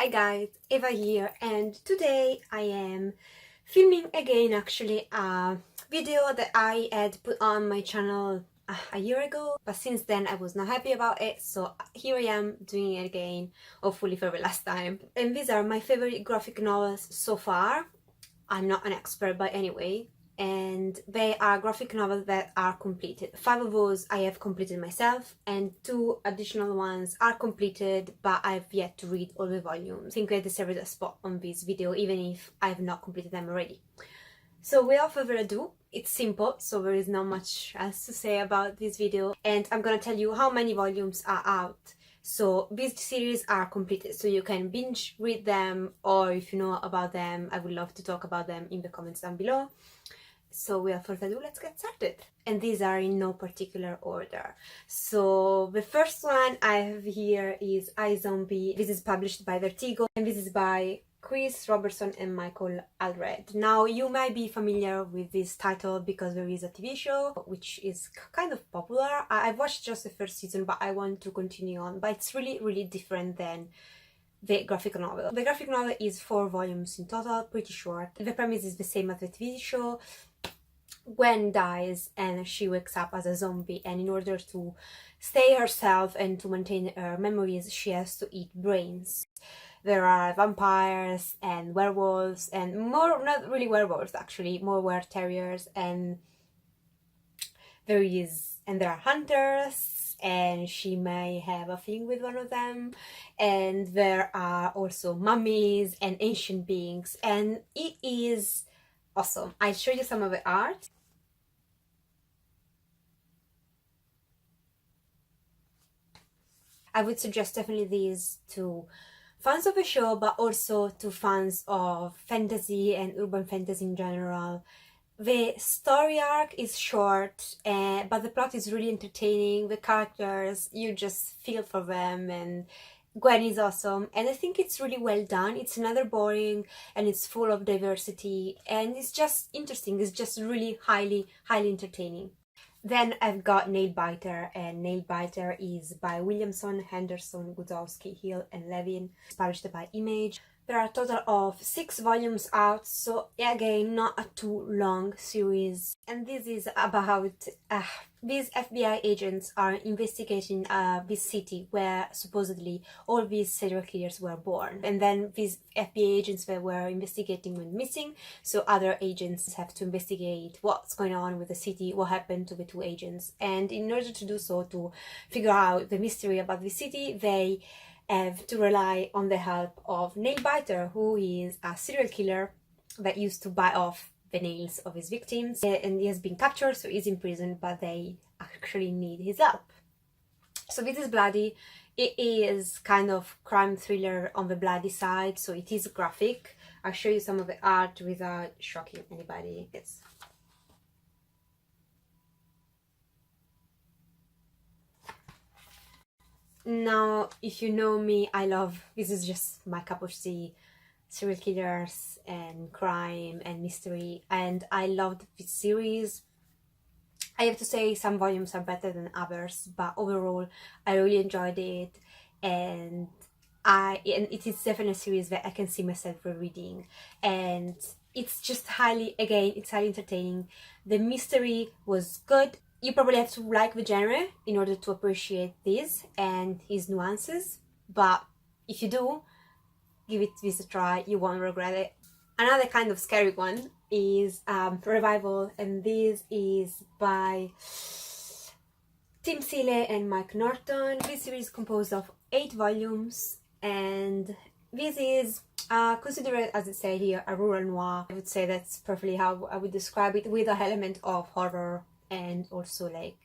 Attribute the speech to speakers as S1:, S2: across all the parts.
S1: Hi guys, Eva here, and today I am filming again actually a video that I had put on my channel a year ago, but since then I was not happy about it, so here I am doing it again, hopefully for the last time. And these are my favorite graphic novels so far. I'm not an expert by any way, and they are graphic novels that are completed. 5 of those I have completed myself, and 2 additional ones are completed, but I've yet to read all the volumes. I think I deserve a spot on this video, even if I've not completed them already. So without further ado, it's simple, so there is not much else to say about this video, and I'm gonna tell you how many volumes are out. So these series are completed, so you can binge read them, or if you know about them, I would love to talk about them in the comments down below. So without further ado, let's get started. And these are in no particular order. So the first one I have here is iZombie. This is published by Vertigo, and this is by Chris Robertson and Michael Allred. Now, you might be familiar with this title because there is a TV show which is kind of popular. I've watched just the first season, but I want to continue on. But it's really different than the graphic novel. The graphic novel is 4 volumes in total, pretty short. The premise is the same as the TV show. Gwen dies and she wakes up as a zombie, and in order to stay herself and to maintain her memories, she has to eat brains. There are vampires and werewolves, and more, not really werewolves actually, more were-terriers, and there are hunters, and she may have a thing with one of them, and there are also mummies and ancient beings, and it is awesome. I'll show you some of the art. I would suggest definitely these to fans of the show, but also to fans of fantasy and urban fantasy in general. The story arc is short, but the plot is really entertaining. The characters, you just feel for them, and Gwen is awesome, and I think it's really well done. It's neither boring, and it's full of diversity, and it's just interesting. It's just really highly entertaining. Then I've got Nailbiter, and Nailbiter is by Williamson, Henderson, Guzowski, Hill, and Levin. It's published by Image. There are a total of 6 volumes out, so again, not a too long series. And this is about these FBI agents are investigating this city where supposedly all these serial killers were born. And then these FBI agents that were investigating went missing, so other agents have to investigate what's going on with the city, what happened to the 2 agents. And in order to do so, to figure out the mystery about the city, they have to rely on the help of Nailbiter, who is a serial killer that used to bite off the nails of his victims, and he has been captured, so he's in prison, but they actually need his help. So this is bloody. It is kind of crime thriller on the bloody side, so it is graphic. I'll show you some of the art without shocking anybody. Now, if you know me, this is just my cup of tea, serial killers and crime and mystery, and I loved this series. I have to say some volumes are better than others, but overall I really enjoyed it, and it is definitely a series that I can see myself rereading, and it's just highly entertaining. The mystery was good. You probably have to like the genre in order to appreciate this and his nuances, but if you do, give this a try, you won't regret it. Another kind of scary one is Revival, and this is by Tim Seeley and Mike Norton. This series is composed of 8 volumes, and this is considered, as it says here, a rural noir. I would say that's perfectly how I would describe it, with an element of horror and also like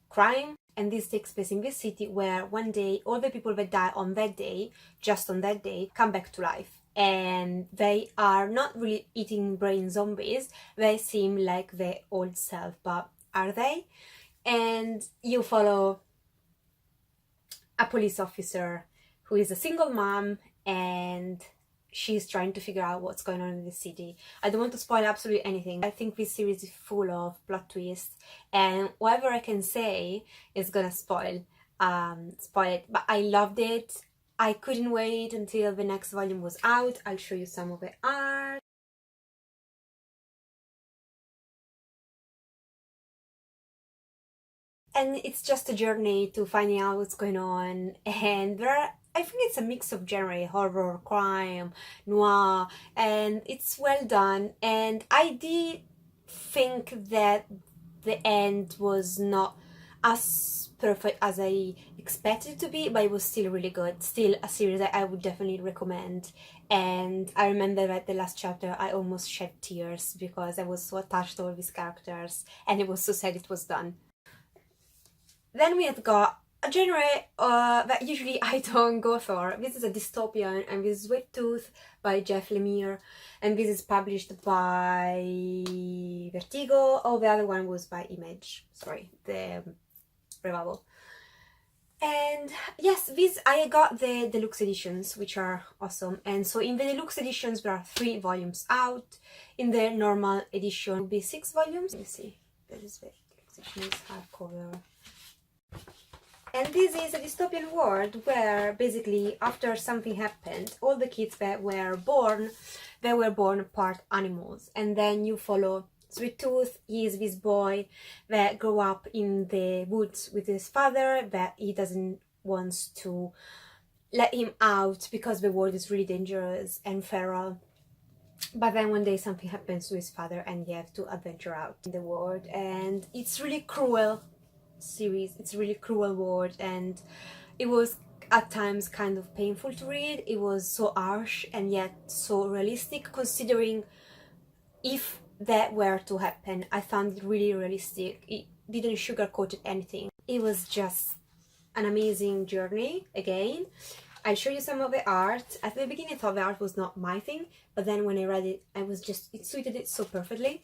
S1: crime. And this takes place in this city where one day all the people that die on that day, just on that day, come back to life, and they are not really eating brain zombies. They seem like their old self, but are they? And you follow a police officer who is a single mom, and she's trying to figure out what's going on in the city. I don't want to spoil absolutely anything. I think this series is full of plot twists, and whatever I can say is gonna spoil it. But I loved it. I couldn't wait until the next volume was out. I'll show you some of the art. And it's just a journey to finding out what's going on, and I think it's a mix of genre, horror, crime, noir, and it's well done. And I did think that the end was not as perfect as I expected it to be, but it was still really good. Still a series that I would definitely recommend. And I remember that the last chapter I almost shed tears because I was so attached to all these characters, and it was so sad it was done. Then we have got a genre that usually I don't go for. This is a dystopian, and this is Sweet Tooth by Jeff Lemire, and this is published by Vertigo. Oh, the other one was by Image. Sorry, the revival. And yes, I got the deluxe editions, which are awesome. And so in the deluxe editions there are 3 volumes out. In the normal edition will be 6 volumes. Let me see. This is the deluxe edition, is hardcover. And this is a dystopian world where basically after something happened, all the kids that were born, they were born part animals. And then you follow Sweet Tooth. He is this boy that grew up in the woods with his father, that he doesn't want to let him out because the world is really dangerous and feral. But then one day something happens to his father and he has to adventure out in the world. And it's really cruel series, it's really cruel world, and it was at times kind of painful to read. It was so harsh and yet so realistic, considering if that were to happen. I found it really realistic. It didn't sugarcoat anything. It was just an amazing journey. Again, I'll show you some of the art. At the beginning I thought the art was not my thing, but then when I read it, it suited it so perfectly.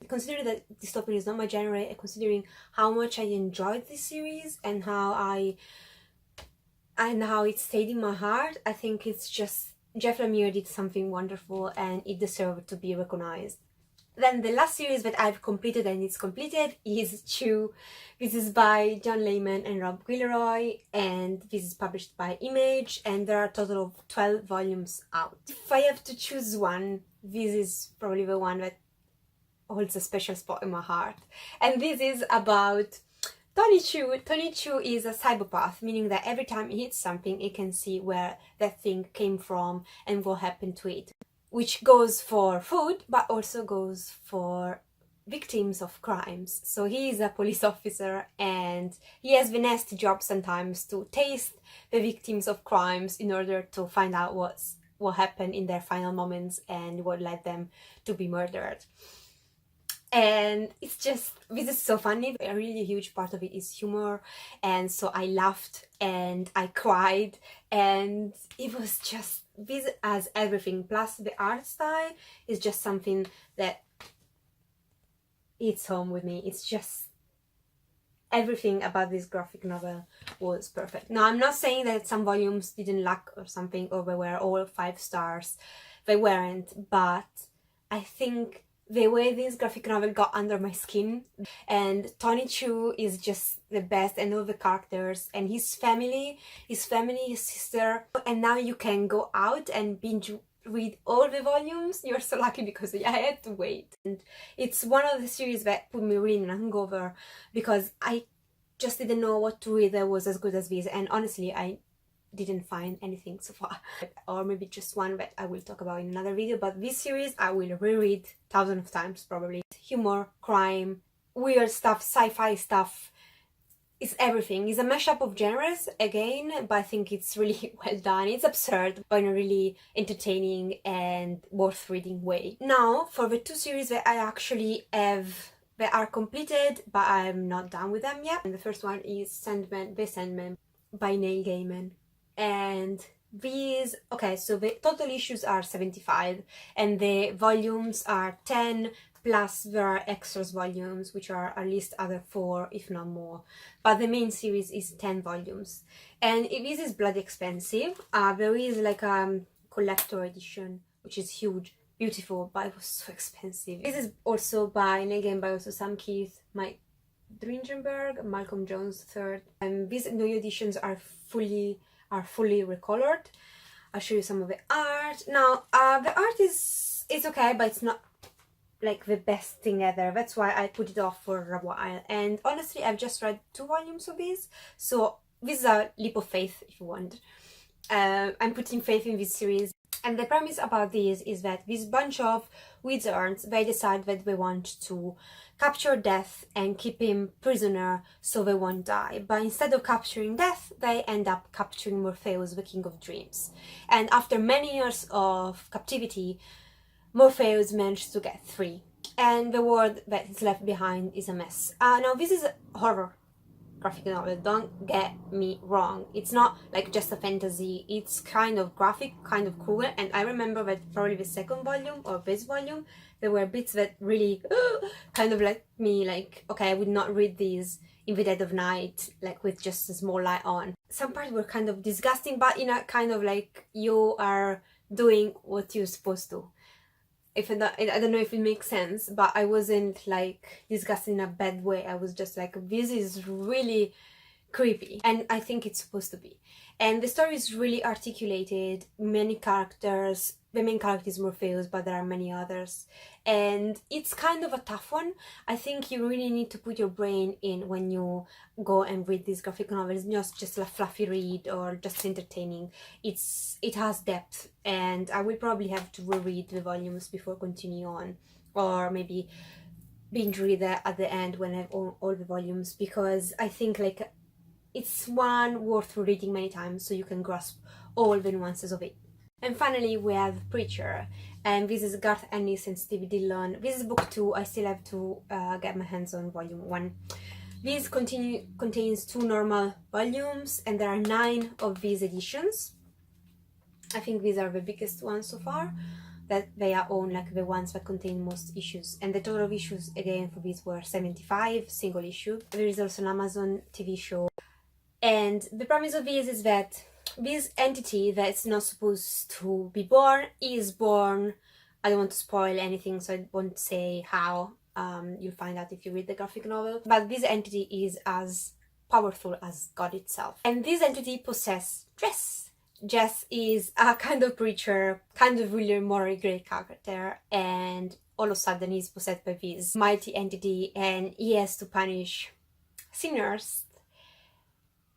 S1: Considering that dystopian is not my genre, and considering how much I enjoyed this series and how it stayed in my heart, I think it's just Jeff Lemire did something wonderful and it deserved to be recognized. Then the last series that I've completed, and it's completed, is Chew. This is by John Layman and Rob Guillory, and this is published by Image, and there are a total of 12 volumes out. If I have to choose one, this is probably the one that holds a special spot in my heart. And this is about Tony Chu. Tony Chu is a psychopath, meaning that every time he hits something, he can see where that thing came from and what happened to it. Which goes for food, but also goes for victims of crimes. So he is a police officer and he has the nasty job sometimes to taste the victims of crimes in order to find out what happened in their final moments and what led them to be murdered. And it's just, this is so funny. A really huge part of it is humor, and so I laughed and I cried, and it was just, this has everything, plus the art style is just something that hits home with me. It's just, everything about this graphic novel was perfect. Now, I'm not saying that some volumes didn't lack or something, or they were all 5 stars. They weren't, but I think the way this graphic novel got under my skin, and Tony Chu is just the best, and all the characters and his family, his sister, and now you can go out and binge read all the volumes. You're so lucky because I had to wait. And it's one of the series that put me really in a hangover because I just didn't know what to read that was as good as this, and honestly I didn't find anything so far, or maybe just one that I will talk about in another video. But this series I will reread thousands of times probably. Humor, crime, weird stuff, sci-fi stuff, it's everything. It's a mashup of genres again, but I think it's really well done. It's absurd but in a really entertaining and worth reading way. Now for the 2 series that I actually have that are completed but I'm not done with them yet. And the first one is The Sandman by Neil Gaiman. And these, okay, so the total issues are 75 and the volumes are 10, plus there are extras volumes which are at least other 4 if not more, but the main series is 10 volumes. And this is bloody expensive. There is like a collector edition which is huge, beautiful, but it was so expensive. This is also by, and again by also Sam Keith, my Dringenberg, Malcolm Jones III. These new editions are fully recolored. I'll show you some of the art. Now, the art is okay, but it's not like the best thing ever. That's why I put it off for a while. And honestly, I've just read 2 volumes of these, so this is a leap of faith if you want. I'm putting faith in this series. And the premise about this is that this bunch of wizards, they decide that they want to capture Death and keep him prisoner so they won't die. But instead of capturing Death, they end up capturing Morpheus, the King of Dreams. And after many years of captivity, Morpheus managed to get free. And the world that is left behind is a mess. Now, this is a horror graphic novel, don't get me wrong. It's not like just a fantasy, it's kind of graphic, kind of cruel, and I remember that probably the second volume or this volume, there were bits that really kind of let me like, okay, I would not read these in the dead of night, like with just a small light on. Some parts were kind of disgusting, but in a kind of like, you are doing what you're supposed to. I don't know if it makes sense, but I wasn't like disgusted in a bad way. I was just like, this is really creepy, and I think it's supposed to be. And the story is really articulated, many characters. The main character is Morpheus, but there are many others, and it's kind of a tough one. I think you really need to put your brain in when you go and read these graphic novels. Not just a fluffy read or just entertaining. It has depth, and I will probably have to reread the volumes before continuing on, or maybe binge read it at the end when I have all the volumes, because I think like it's one worth reading many times so you can grasp all the nuances of it. And finally we have Preacher, and this is Garth Ennis and Stevie Dillon. This is book 2. I still have to get my hands on volume 1. This contains 2 normal volumes, and there are 9 of these editions. I think these are the biggest ones so far, that they are own like the ones that contain most issues, and the total of issues again for these were 75 single issue. There is also an Amazon TV show, and the premise of this is that this entity that's not supposed to be born is born. I don't want to spoil anything, so I won't say how. You'll find out if you read the graphic novel. But this entity is as powerful as God itself, and this entity possesses Jess. Jess is a kind of preacher, kind of really morally great character, and all of a sudden he's possessed by this mighty entity, and he has to punish sinners,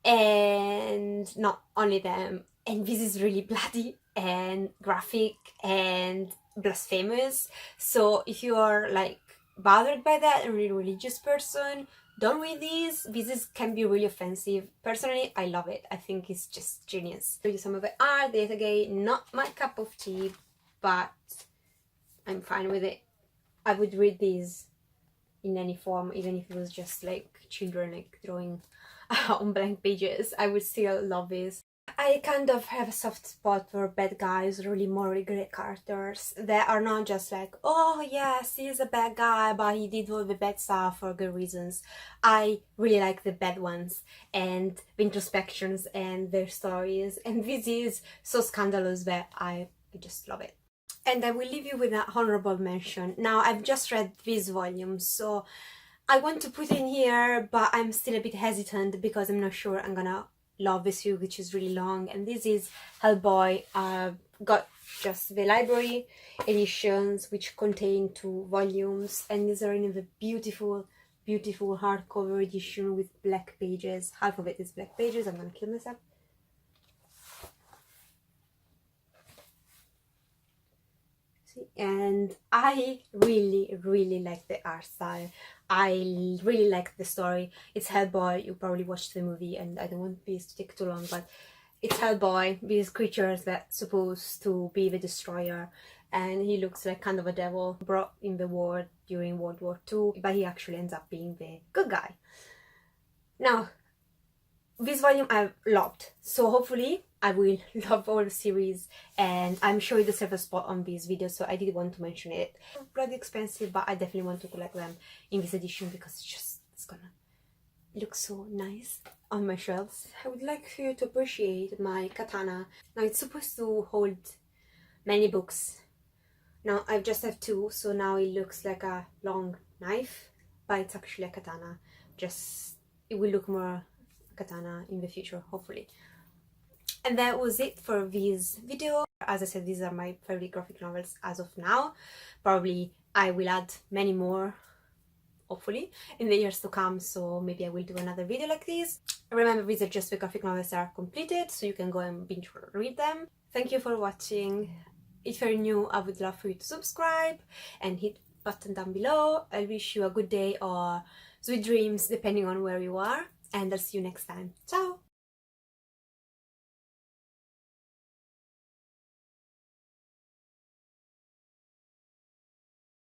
S1: and not only them. And this is really bloody and graphic and blasphemous, so if you are like bothered by that and really religious person, don't read these. Can be really offensive. Personally, I love it. I think it's just genius. Show you some of the art. Yet again, not my cup of tea, but I'm fine with it. I would read these in any form, even if it was just like children like drawing on blank pages. I would still love this. I kind of have a soft spot for bad guys, really morally great characters that are not just like, oh yes, he's a bad guy, but he did all the bad stuff for good reasons. I really like the bad ones and the introspections and their stories, and this is so scandalous that I just love it. And I will leave you with an honorable mention. Now, I've just read this volume, so I want to put in here, but I'm still a bit hesitant because I'm not sure I'm gonna love this series, which is really long. And this is Hellboy. Got just the library editions, which contain 2 volumes, and these are in the beautiful hardcover edition with black pages. Half of it is black pages. I'm gonna kill myself. See? And I really like the art style. I really like the story. It's Hellboy. You probably watched the movie, and I don't want this to take too long, but it's Hellboy, these creatures that's supposed to be the destroyer, and he looks like kind of a devil brought in the world during World War II, but he actually ends up being the good guy. Now, this volume I've loved, so hopefully I will love all the series, and I'm sure it deserves a spot on this video, so I did want to mention it. Bloody expensive, but I definitely want to collect them in this edition because it's gonna look so nice on my shelves. I would like for you to appreciate my katana. Now, it's supposed to hold many books. Now I just have 2, so now it looks like a long knife, but it's actually a katana. just it will look more katana in the future, hopefully. And that was it for this video. As I said, these are my favorite graphic novels as of now. Probably I will add many more, hopefully, in the years to come, so maybe I will do another video like this. Remember, these are just the graphic novels that are completed, so you can go and binge read them. Thank you for watching. If you're new, I would love for you to subscribe and hit button down below. I wish you a good day or sweet dreams depending on where you are, and I'll see you next time. Ciao!